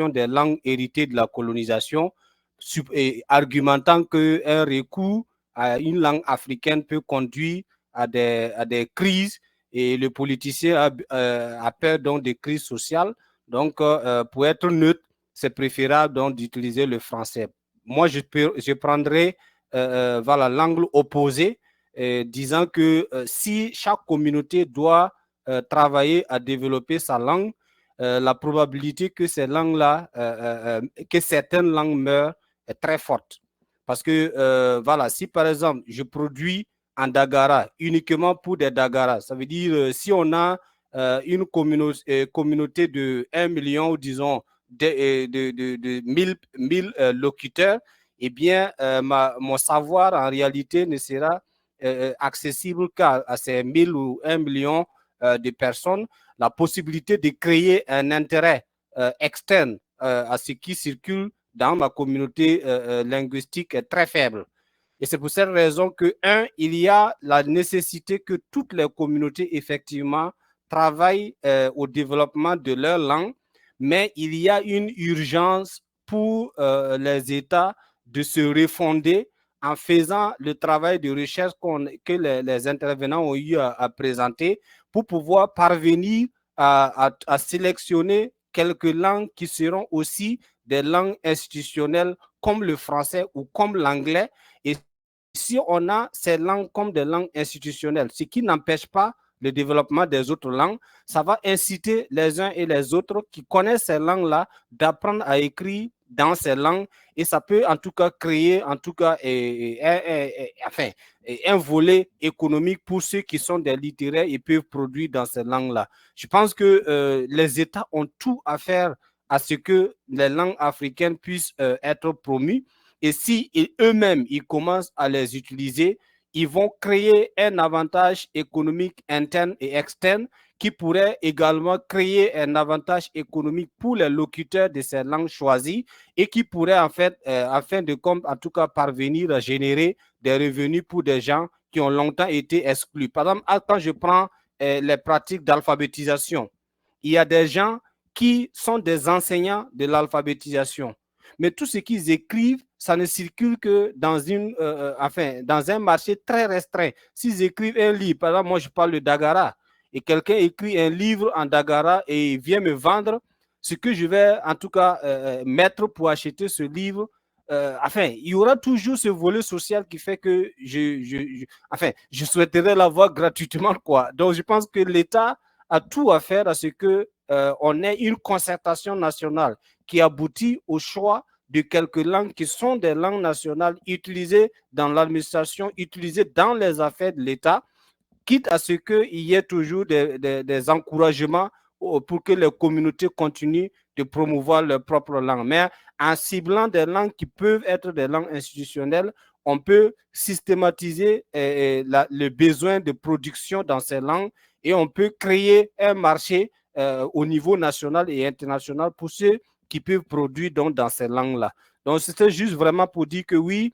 des langues héritées de la colonisation, argumentant qu'un recours à une langue africaine peut conduire à des crises et le politicien a peur donc des crises sociales. Donc, pour être neutre, c'est préférable donc d'utiliser le français. Moi, je prendrais voilà, l'angle opposé, disant que si chaque communauté doit travailler à développer sa langue, la probabilité que ces langues-là, que certaines langues meurent est très forte. Parce que, voilà, si par exemple, je produis en Dagara uniquement pour des Dagara, ça veut dire si on a une communauté de 1 million, ou disons, de 1000 locuteurs, eh bien, mon savoir en réalité ne sera accessible qu'à ces 1000 ou 1 million de personnes. La possibilité de créer un intérêt externe à ce qui circule dans ma communauté linguistique est très faible. Et c'est pour cette raison que, il y a la nécessité que toutes les communautés, effectivement, travaillent au développement de leur langue, mais il y a une urgence pour les États de se refonder en faisant le travail de recherche que les intervenants ont eu à présenter pour pouvoir parvenir à sélectionner quelques langues qui seront aussi des langues institutionnelles comme le français ou comme l'anglais. Et si on a ces langues comme des langues institutionnelles, ce qui n'empêche pas le développement des autres langues, ça va inciter les uns et les autres qui connaissent ces langues-là d'apprendre à écrire dans ces langues et ça peut en tout cas créer en tout cas enfin, un volet économique pour ceux qui sont des littéraires et peuvent produire dans ces langues-là. Je pense que les États ont tout à faire à ce que les langues africaines puissent être promues. Et si eux-mêmes, ils commencent à les utiliser, ils vont créer un avantage économique interne et externe qui pourrait également créer un avantage économique pour les locuteurs de ces langues choisies et qui pourrait en fait, afin de compte, en tout cas, parvenir à générer des revenus pour des gens qui ont longtemps été exclus. Par exemple, quand je prends les pratiques d'alphabétisation, il y a des gens qui sont des enseignants de l'alphabétisation. Mais tout ce qu'ils écrivent, ça ne circule que dans un marché très restreint. S'ils écrivent un livre, par exemple, moi je parle de Dagara, et quelqu'un écrit un livre en Dagara et vient me vendre, ce que je vais en tout cas mettre pour acheter ce livre, il y aura toujours ce volet social qui fait que je souhaiterais l'avoir gratuitement, quoi. Donc, je pense que l'État a tout à faire à ce que on ait une concertation nationale qui aboutit au choix de quelques langues qui sont des langues nationales utilisées dans l'administration, utilisées dans les affaires de l'État, quitte à ce qu'il y ait toujours des encouragements pour que les communautés continuent de promouvoir leur propre langue. Mais en ciblant des langues qui peuvent être des langues institutionnelles, on peut systématiser le besoin de production dans ces langues et on peut créer un marché au niveau national et international pour ceux qui peuvent produire donc, dans ces langues-là. Donc, c'était juste vraiment pour dire que oui,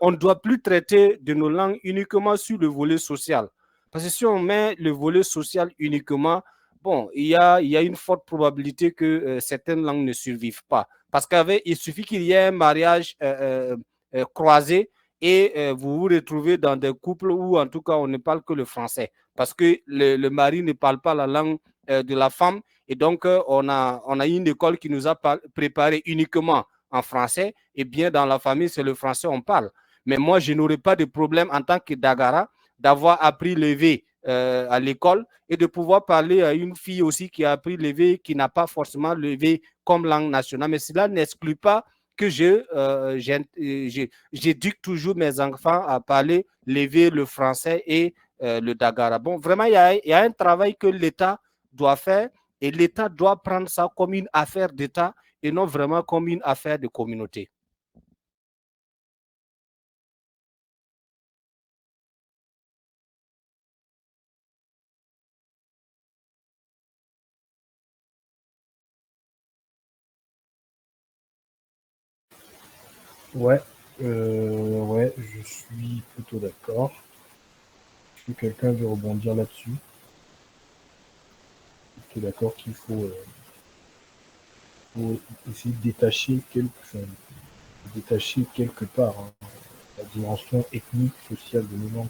on ne doit plus traiter de nos langues uniquement sur le volet social. Parce que si on met le volet social uniquement, bon, il y a une forte probabilité que certaines langues ne survivent pas. Parce qu'il suffit qu'il y ait un mariage croisé et vous vous retrouvez dans des couples où, en tout cas, on ne parle que le français. Parce que le mari ne parle pas la langue de la femme. Et donc, on a une école qui nous a préparé uniquement en français. Et bien, dans la famille, c'est le français on parle. Mais moi, je n'aurais pas de problème en tant que Dagara d'avoir appris le V à l'école et de pouvoir parler à une fille aussi qui a appris le V, qui n'a pas forcément le V comme langue nationale. Mais cela n'exclut pas que j'éduque toujours mes enfants à parler le V, le français et le Dagara. Bon, vraiment, il y a un travail que l'État doit faire et l'État doit prendre ça comme une affaire d'État et non vraiment comme une affaire de communauté. Ouais, ouais, je suis plutôt d'accord. Est-ce que quelqu'un veut rebondir là-dessus? Tu es d'accord qu'il faut faut essayer de détacher quelque part la dimension ethnique, sociale de nos langues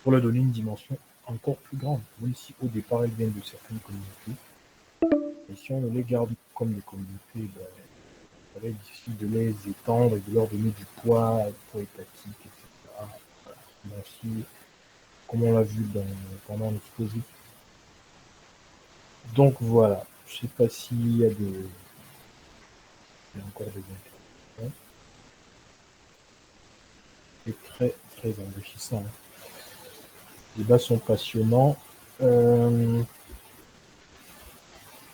pour leur donner une dimension encore plus grande, même si au départ elles viennent de certaines communautés. Et si on les garde comme des communautés, ben, ça va être difficile de les étendre et de leur donner du poids étatique, etc. Voilà. Aussi, comme on l'a vu pendant l'exposé. Donc voilà, je ne sais pas s'il y a encore des interventions. C'est très très enrichissant. Les débats sont passionnants.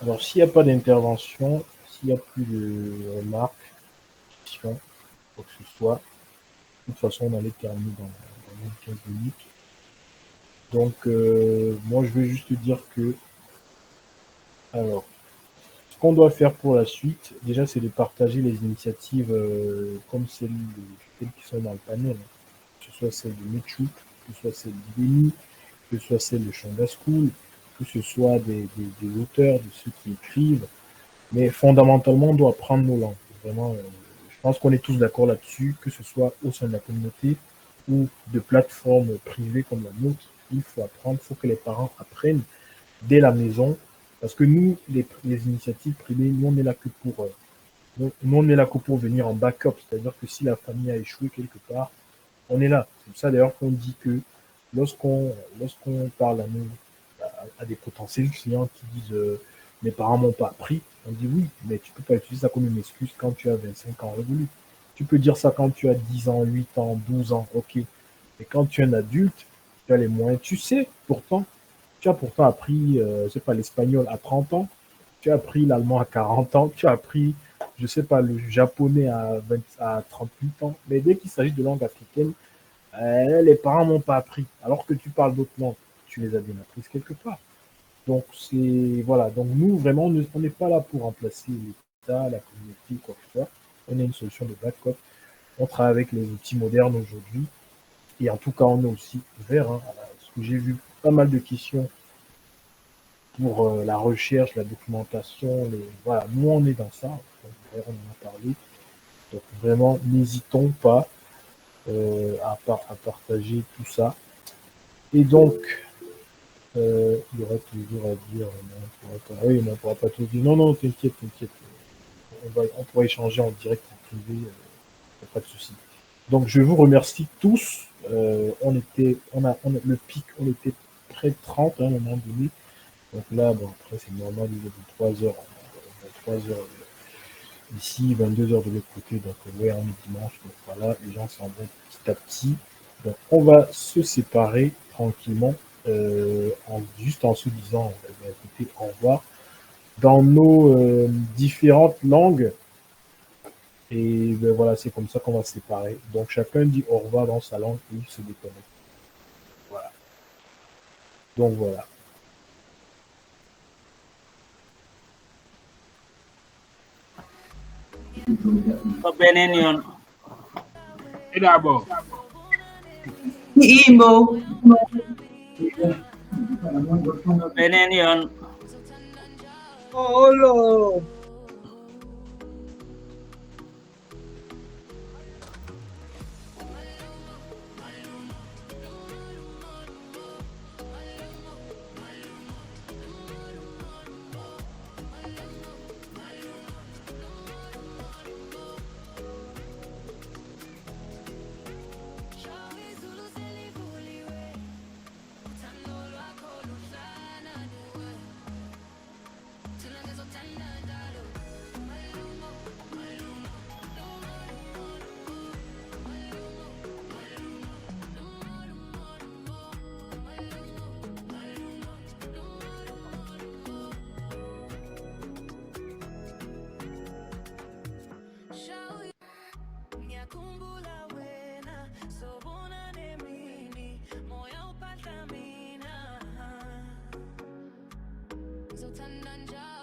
Alors s'il n'y a pas d'intervention, s'il n'y a plus de remarques, questions, quoi que ce soit, de toute façon on allait terminer dans 15 minutes. Donc moi je vais juste dire que alors ce qu'on doit faire pour la suite, déjà c'est de partager les initiatives comme celles qui sont dans le panel, que ce soit celle de Mechouk, que ce soit celle d'Ibeni, que ce soit celle de Shonda School, que ce soit des auteurs, de ceux qui écrivent, mais fondamentalement on doit apprendre nos langues. Vraiment, je pense qu'on est tous d'accord là-dessus, que ce soit au sein de la communauté ou de plateformes privées comme la nôtre, il faut apprendre, il faut que les parents apprennent dès la maison, parce que nous, les initiatives privées, nous on est là que pour on est là que pour venir en backup, c'est-à-dire que si la famille a échoué quelque part, on est là. C'est pour ça d'ailleurs qu'on dit que lorsqu'on parle à des potentiels clients qui disent mes parents m'ont pas appris, on dit oui, mais tu peux pas utiliser ça comme une excuse quand tu as 25 ans révolu. Tu peux dire ça quand tu as 10 ans, 8 ans, 12 ans, ok. Mais quand tu es un adulte, tu as les moyens, tu sais, pourtant, tu as pourtant appris, je sais pas, l'espagnol à 30 ans, tu as appris l'allemand à 40 ans, tu as appris, je sais pas, le japonais à 38 ans. Mais dès qu'il s'agit de langue africaine, les parents m'ont pas appris. Alors que tu parles d'autres langues, tu les as bien apprises quelque part. Donc, c'est, voilà. Donc, nous, vraiment, on n'est pas là pour remplacer l'État, la communauté, quoi que ce soit. On a une solution de backup. On travaille avec les outils modernes aujourd'hui. Et en tout cas, on est aussi ouvert, hein, parce que j'ai vu pas mal de questions pour la recherche, la documentation. Voilà, nous, on est dans ça. Donc, on en a parlé. Donc, vraiment, n'hésitons pas à partager tout ça. Et donc, il y aura toujours à dire, oui, mais on ne pourra pas tout dire. Non, non, t'inquiète, t'inquiète. On pourra échanger en direct, en privé, pas de souci. Donc, je vous remercie tous. Le pic, on était près de 30 hein, à un moment donné. Donc là, bon, après, c'est normal, il est de 3 heures. 3 heures ici, 22 heures de l'autre côté. Donc, ouais, on est dimanche. Donc voilà, les gens s'en vont petit à petit. Donc, on va se séparer tranquillement, juste en se disant, écoutez, au revoir, dans nos différentes langues. Et ben, voilà, c'est comme ça qu'on va se séparer. Donc, chacun dit au revoir dans sa langue et il se déconnecte. Voilà. Donc, voilà. Benenion. Idabo. Igbo. Benenion. Olo. Zotandanja